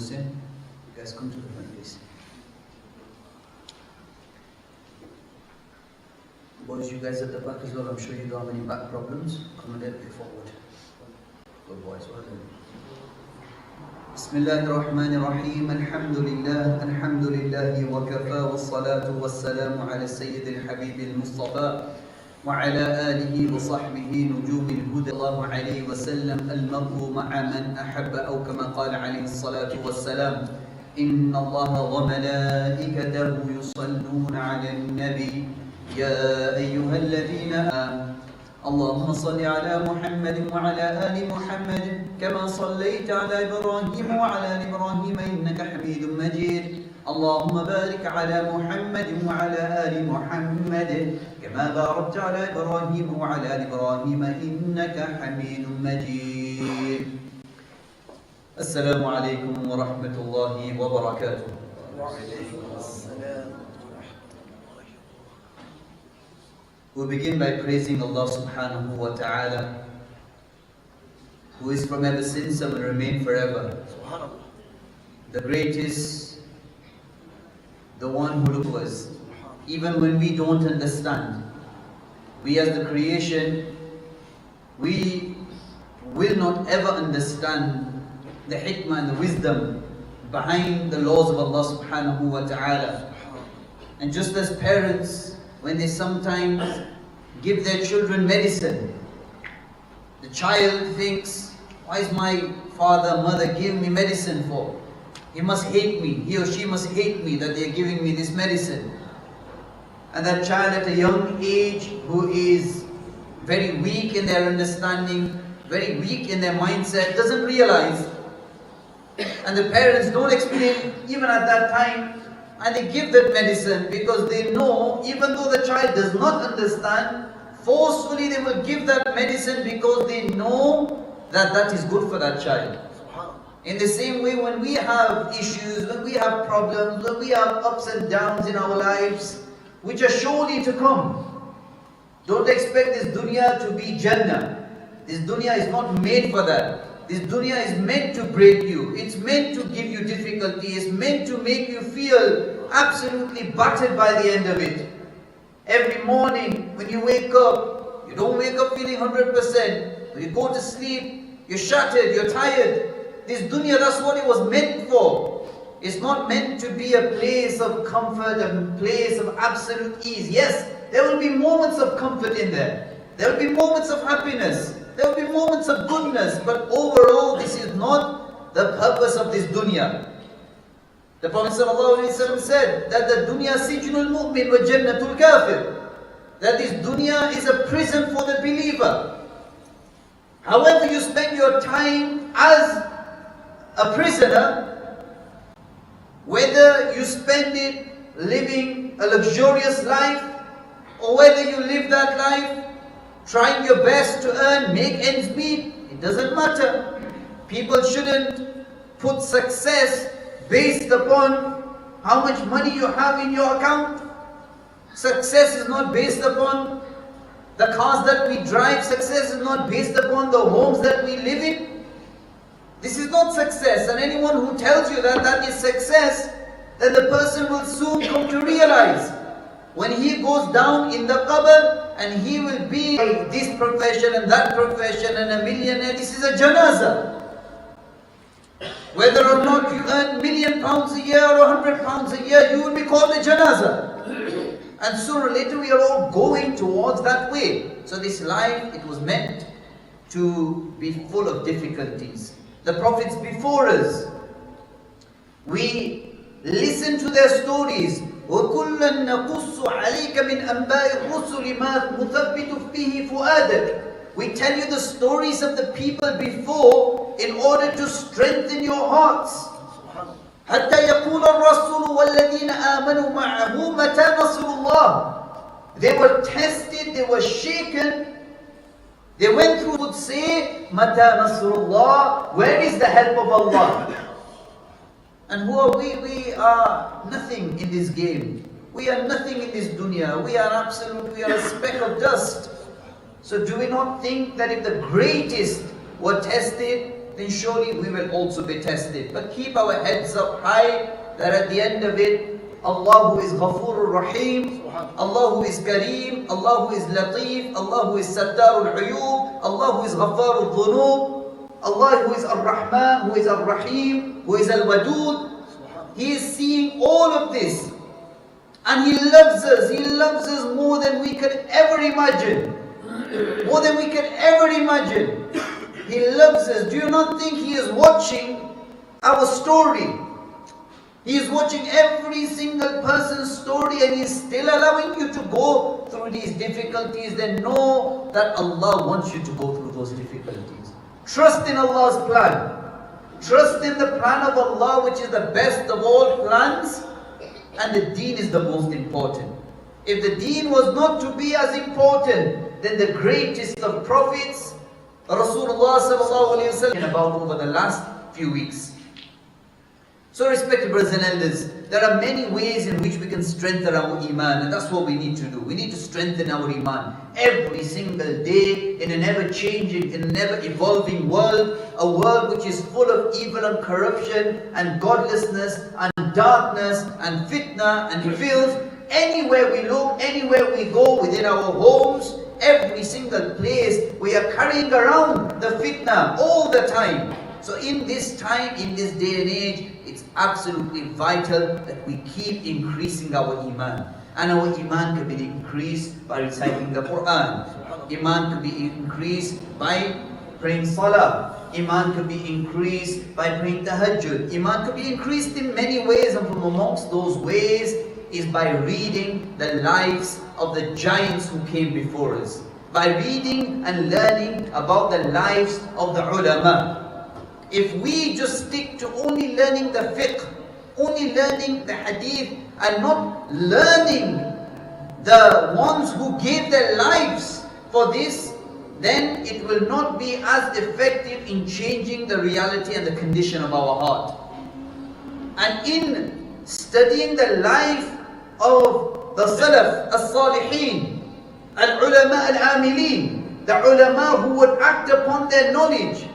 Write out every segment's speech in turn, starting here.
Hussein. You guys come to the front, please. Boys, you guys at the back as well, I'm sure you don't have any back problems. Come a little bit forward. Good boys, well done. بسم الله الرحمن الرحيم الحمد لله وكفى والصلاة والسلام على السيد الحبيب المصطفى وعلى آله وصحبه نجوم الهدى الله عليه وسلم المرء مع من أحب أو كما قال عليه الصلاة والسلام إن الله وملائكته يصلون على النبي يا أيها الذين آمنوا اللهم صل على محمد وعلى آل محمد كما صليت على إبراهيم وعلى آل إبراهيم إنك حميد مجيد اللهم بارك على محمد وعلى آل محمد كما باركت على إبراهيم وعلى آل إبراهيم إنك حميد مجيد السلام عليكم ورحمة الله وبركاته. We begin by praising Allah subhanahu wa ta'ala, who is from ever since and will remain forever. The greatest, the one who looks to us, even when we don't understand. We as the creation, we will not ever understand the hikmah and the wisdom behind the laws of Allah subhanahu wa ta'ala. And just as parents, when they sometimes give their children medicine, the child thinks, why is my father, mother giving me medicine for? He must hate me, he or she must hate me that they are giving me this medicine. And that child at a young age who is very weak in their understanding, very weak in their mindset, doesn't realize. And the parents don't explain even at that time, and they give that medicine because they know, even though the child does not understand, forcefully they will give that medicine because they know that that is good for that child. In the same way, when we have issues, when we have problems, when we have ups and downs in our lives, which are surely to come, don't expect this dunya to be Jannah. This dunya is not made for that. This dunya is meant to break you. It's meant to give you difficulty. It's meant to make you feel absolutely battered by the end of it. Every morning when you wake up, you don't wake up feeling 100%. When you go to sleep, you're shattered, you're tired. This dunya, that's what it was meant for. It's not meant to be a place of comfort, a place of absolute ease. Yes, there will be moments of comfort in there. There will be moments of happiness. There will be moments of goodness, but overall this is not the purpose of this dunya. The Prophet ﷺ said that the dunya sijnul mu'min wa jannatul kafir. That this dunya is a prison for the believer. However you spend your time as a prisoner, whether you spend it living a luxurious life, or whether you live that life trying your best to earn, make ends meet, it doesn't matter. People shouldn't put success based upon how much money you have in your account. Success is not based upon the cars that we drive. Success is not based upon the homes that we live in. This is not success, and anyone who tells you that that is success, then the person will soon come to realize when he goes down in the qabr, and he will be this profession and that profession and a millionaire. This is a janazah. Whether or not you earn £1,000,000 a year or £100 a year, you will be called a janazah. And sooner or later we are all going towards that way. So this life, it was meant to be full of difficulties. The prophets before us, we listen to their stories. وَكُلًّا نَقُصُّ عَلَيْكَ مِنْ أَنْبَاءِ الرُّسُلِ مَا نُثَبِّتُ فِيهِ فُؤَادَكَ. We tell you the stories of the people before in order to strengthen your hearts. حَتَّى يَقُولَ الرَّسُولُ وَالَّذِينَ آمَنُوا مَعَهُ مَتَى نَصْرُ اللَّهِ. They were tested, they were shaken. They went through, would say, مَتَى نَصْرُ اللَّهِ. Where is the help of Allah? And who are we? We are nothing in this game. We are nothing in this dunya. We are absolute, we are a speck of dust. So do we not think that if the greatest were tested, then surely we will also be tested. But keep our heads up high, that at the end of it, Allah who is Ghafoor Rahim, Allah who is Kareem, Allah who is Latif, Allah who is Sattar al-Uyub, Allah who is Ghaffar al-Dhunub, Allah who is Ar-Rahman, who is Ar-Rahim, who is Al-Wadud. He is seeing all of this. And He loves us. He loves us more than we could ever imagine. More than we could ever imagine. He loves us. Do you not think He is watching our story? He is watching every single person's story, and He is still allowing you to go through these difficulties. Then know that Allah wants you to go through those difficulties. Trust in Allah's plan. Trust in the plan of Allah, which is the best of all plans, and the deen is the most important. If the deen was not to be as important, then the greatest of prophets, Rasulullah sallallahu alaihi wasallam, about over the last few weeks. So respected brothers and elders, there are many ways in which we can strengthen our iman, and that's what we need to do. We need to strengthen our iman every single day in an ever-changing, in an ever-evolving world, a world which is full of evil and corruption and godlessness and darkness and fitna and filth. Anywhere we look, anywhere we go, within our homes, every single place, we are carrying around the fitna all the time. So in this time, in this day and age, it's absolutely vital that we keep increasing our iman. And our iman can be increased by reciting the Quran. Iman can be increased by praying salah. Iman can be increased by praying tahajjud. Iman can be increased in many ways, and from amongst those ways is by reading the lives of the giants who came before us. By reading and learning about the lives of the ulama. If we just stick to only learning the fiqh, only learning the hadith, and not learning the ones who gave their lives for this, then it will not be as effective in changing the reality and the condition of our heart. And in studying the life of the Salaf, As-Salihin, Al-Ulama Al-Amilin, the ulama who would act upon their knowledge,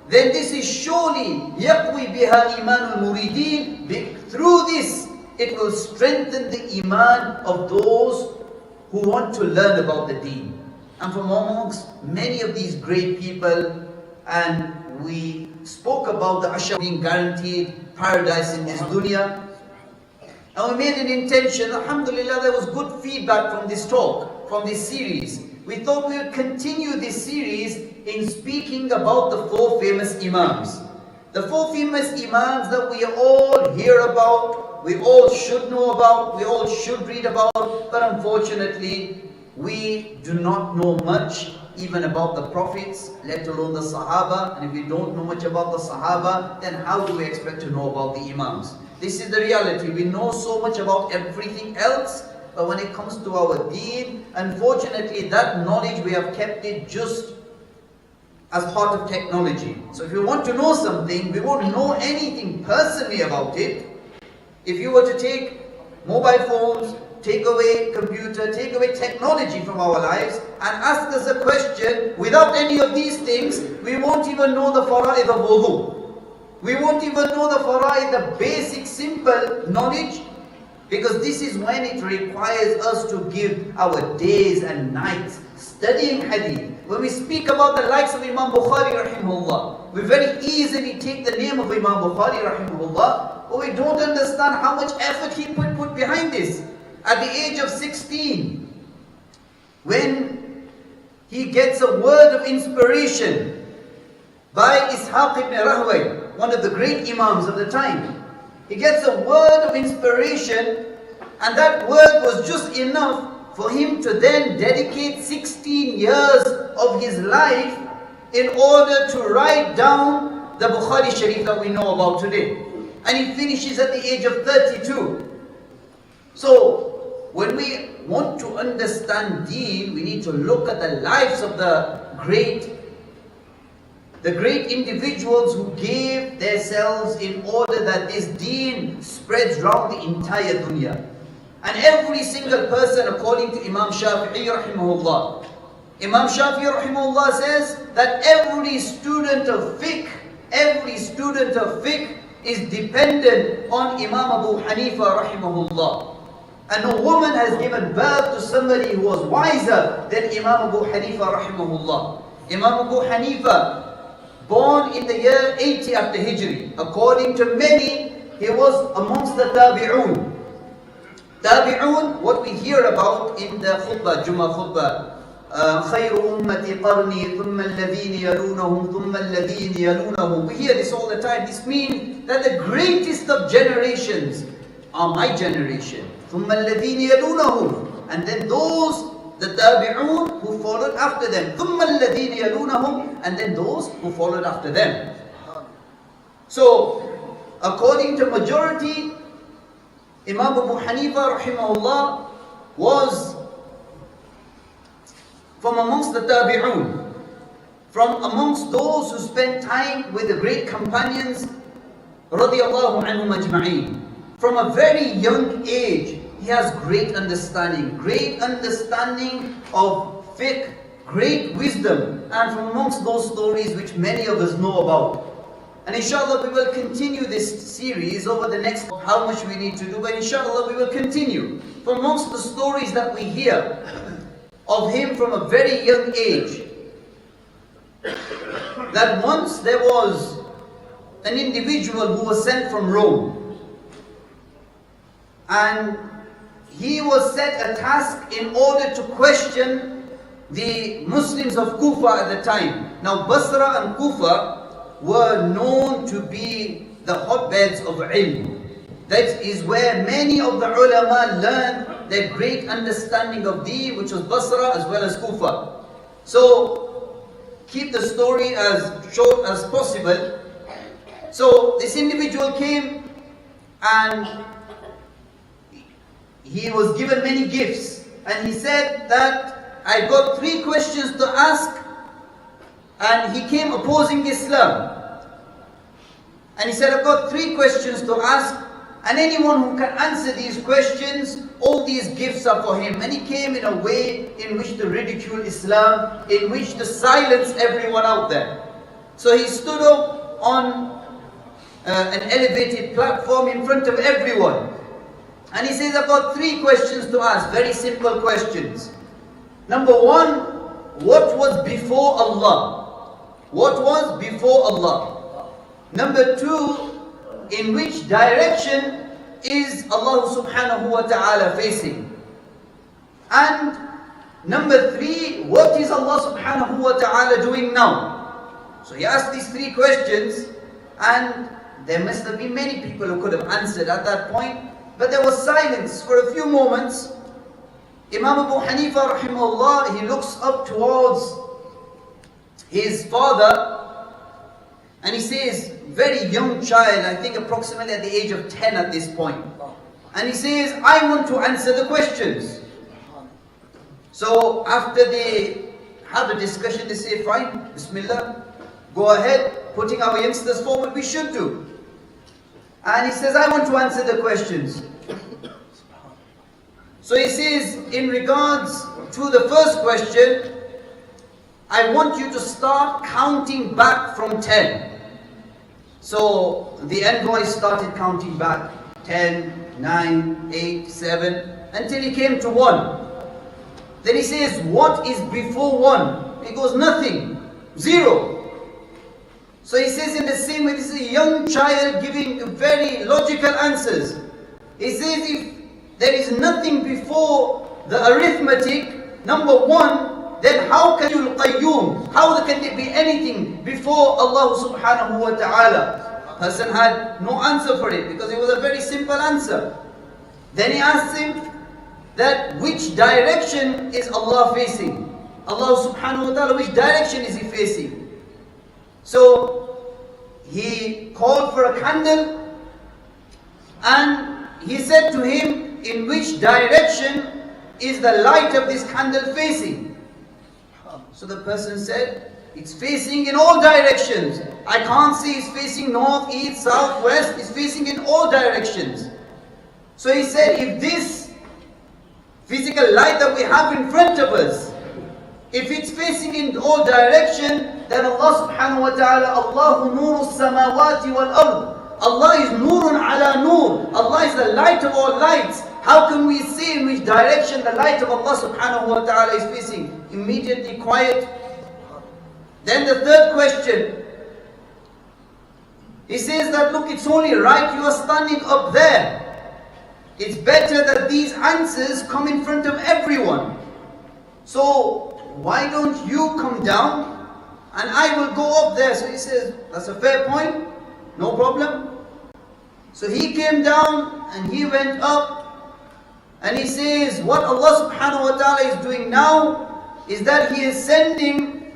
then this is surely يَقْوِي بِهَا إِيمَانُ الْمُرِيدِينَ. Through this, it will strengthen the iman of those who want to learn about the deen. And from amongst many of these great people, and we spoke about the Ashar being guaranteed paradise in this dunya. And we made an intention, alhamdulillah, there was good feedback from this talk, from this series. We thought we would continue this series in speaking about the four famous Imams. The four famous Imams that we all hear about, we all should know about, we all should read about, but unfortunately, we do not know much even about the prophets, let alone the Sahaba. And if we don't know much about the Sahaba, then how do we expect to know about the Imams? This is the reality. We know so much about everything else, but when it comes to our deen, unfortunately that knowledge we have kept it just as part of technology. So if you want to know something, we won't know anything personally about it. If you were to take mobile phones, take away computer, take away technology from our lives and ask us a question without any of these things, we won't even know the fara'id of wudu. We won't even know the fara'id, the basic simple knowledge, because this is when it requires us to give our days and nights studying hadith. When we speak about the likes of Imam Bukhari rahimahullah, we very easily take the name of Imam Bukhari rahimahullah, but we don't understand how much effort he put behind this. At the age of 16, when he gets a word of inspiration by Ishaq ibn Rahway, one of the great Imams of the time. He gets a word of inspiration, and that word was just enough for him to then dedicate 16 years of his life in order to write down the Bukhari Sharif that we know about today. And he finishes at the age of 32. So, when we want to understand deen, we need to look at the lives of the great individuals who gave themselves in order that this deen spreads round the entire dunya. And every single person, according to Imam Shafi'i rahimahullah, Imam Shafi'i rahimahullah says that every student of fiqh every student of fiqh is dependent on Imam Abu Hanifa rahimahullah. And no woman has given birth to somebody who was wiser than Imam Abu Hanifa rahimahullah. Imam Abu Hanifa, born in the year 80 after Hijri. According to many, he was amongst the Tabi'un. Tabi'un, what we hear about in the khutbah, Jummah khutbah, خير أمتي قرني ثم الذين يلونهم ثم الذين يلونهم. We hear this all the time. This means that the greatest of generations are my generation. ثم الذين يلونهم. And then those, the Tabi'un who followed after them. ثم الذين يلونهم. And then those who followed after them. So, according to majority, Imam Abu Hanifa rahimahullah was from amongst the Tabi'un, from amongst those who spent time with the great companions radiyallahu anhum ajma'een. From a very young age, he has great understanding of fiqh, great wisdom, and from amongst those stories which many of us know about. And inshallah we will continue this series over the next, how much we need to do, but inshallah we will continue. From amongst the stories that we hear of him from a very young age, that once there was an individual who was sent from Rome, and he was set a task in order to question the Muslims of Kufa at the time. Now Basra and Kufa were known to be the hotbeds of ilm. That is where many of the ulama learned their great understanding of deen, which was Basra as well as Kufa. So keep the story as short as possible. So this individual came and he was given many gifts, and he said that I got 3 questions to ask, and he came opposing Islam. And he said, I've got 3 questions to ask, and anyone who can answer these questions, all these gifts are for him. And he came in a way in which to ridicule Islam, in which to silence everyone out there. So he stood up on an elevated platform in front of everyone. And he says, I've got 3 questions to ask, very simple questions. Number 1, what was before Allah? What was before Allah? Number 2, in which direction is Allah subhanahu wa ta'ala facing? And number 3, what is Allah subhanahu wa ta'ala doing now? So he asked these 3 questions, and there must have been many people who could have answered at that point, but there was silence for a few moments. Imam Abu Hanifa rahimahullah, he looks up towards his father, and he says, very young child, I think approximately at the age of 10 at this point. And he says, I want to answer the questions. So after they have a discussion, they say, fine, Bismillah, go ahead, putting our youngsters forward, we should do. And he says, I want to answer the questions. So he says, in regards to the first question, I want you to start counting back from 10. So the envoy started counting back 10, 9, 8, 7, until he came to 1. Then he says, what is before 1? He goes, nothing, 0. So he says in the same way, this is a young child giving very logical answers. He says, if there is nothing before the arithmetic, number 1, then how can you qayyum? How can there be anything before Allah subhanahu wa ta'ala? Person had no answer for it because it was a very simple answer. Then he asked him that which direction is Allah facing? Allah subhanahu wa ta'ala, which direction is he facing? So he called for a candle and he said to him, in which direction is the light of this candle facing? So the person said, it's facing in all directions. I can't see it's facing north, east, south, west. It's facing in all directions. So he said, if this physical light that we have in front of us If it's facing in all direction, then Allah subhanahu wa ta'ala, Allahu nuru samawati wal ard. Allah is nurun ala nur. Allah is the light of all lights. How can we see in which direction the light of Allah subhanahu wa ta'ala is facing? Immediately quiet. Then the third question, he says that, look, it's only right you are standing up there. It's better that these answers come in front of everyone. So why don't you come down and I will go up there? So he says, that's a fair point, no problem. So he came down and he went up and he says, what Allah subhanahu wa ta'ala is doing now is that He is sending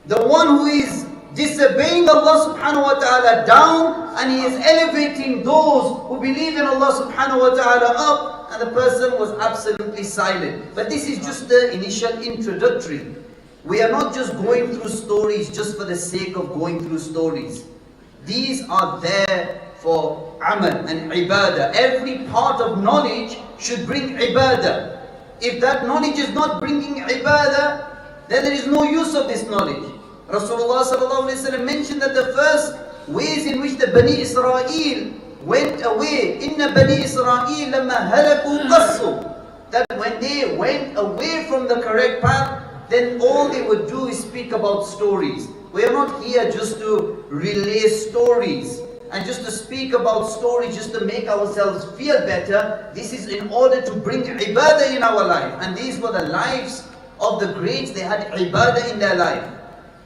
the one who is disobeying Allah subhanahu wa ta'ala down, and He is elevating those who believe in Allah subhanahu wa ta'ala up. And the person was absolutely silent. But this is just the initial introductory. We are not just going through stories just for the sake of going through stories. These are there for amal and ibadah. Every part of knowledge should bring ibadah. If that knowledge is not bringing ibadah, then there is no use of this knowledge. Rasulullah sallallahu alaihi wasallam mentioned that the first ways in which the Bani Israel went away, inna Bani Israel lamma halaku qassu, that when they went away from the correct path, then all they would do is speak about stories. We are not here just to relay stories and just to speak about stories just to make ourselves feel better. This is in order to bring ibadah in our life. And these were the lives of the greats. They had ibadah in their life.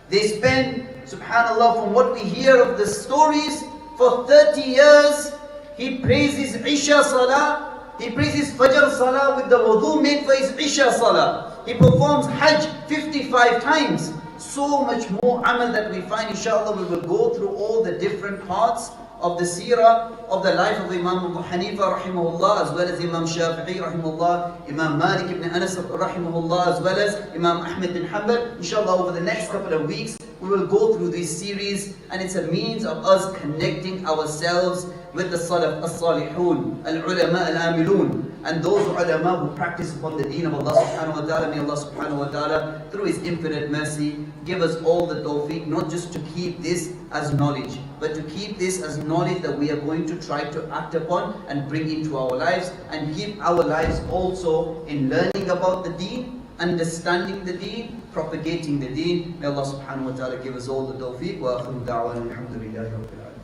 They spent, subhanallah, from what we hear of the stories, for 30 years, he praises Isha Salah, he praises Fajr Salah with the wudu made for his Isha Salah. He performs Hajj 55 times. So much more amal that we find. Inshallah, we will go through all the different parts of the seerah of the life of Imam Abu Hanifa rahimahullah, as well as Imam Shafi'i rahimahullah, Imam Malik ibn Anas rahimahullah, as well as Imam Ahmed bin Hanbal. Inshallah, over the next couple of weeks, we will go through this series, and it's a means of us connecting ourselves with the Salaf as-Salihun, al-Ulama al-Amilun, and those ulama who practice upon the deen of Allah subhanahu wa ta'ala. May Allah subhanahu wa ta'ala, through His infinite mercy, give us all the tawfiq, not just to keep this as knowledge, but to keep this as knowledge that we are going to try to act upon and bring into our lives, and keep our lives also in learning about the deen, understanding the deen, propagating the deen. May Allah subhanahu wa ta'ala give us all the tawfiq. Wa akhiru da'wana alhamdulillahi rabbil alamin.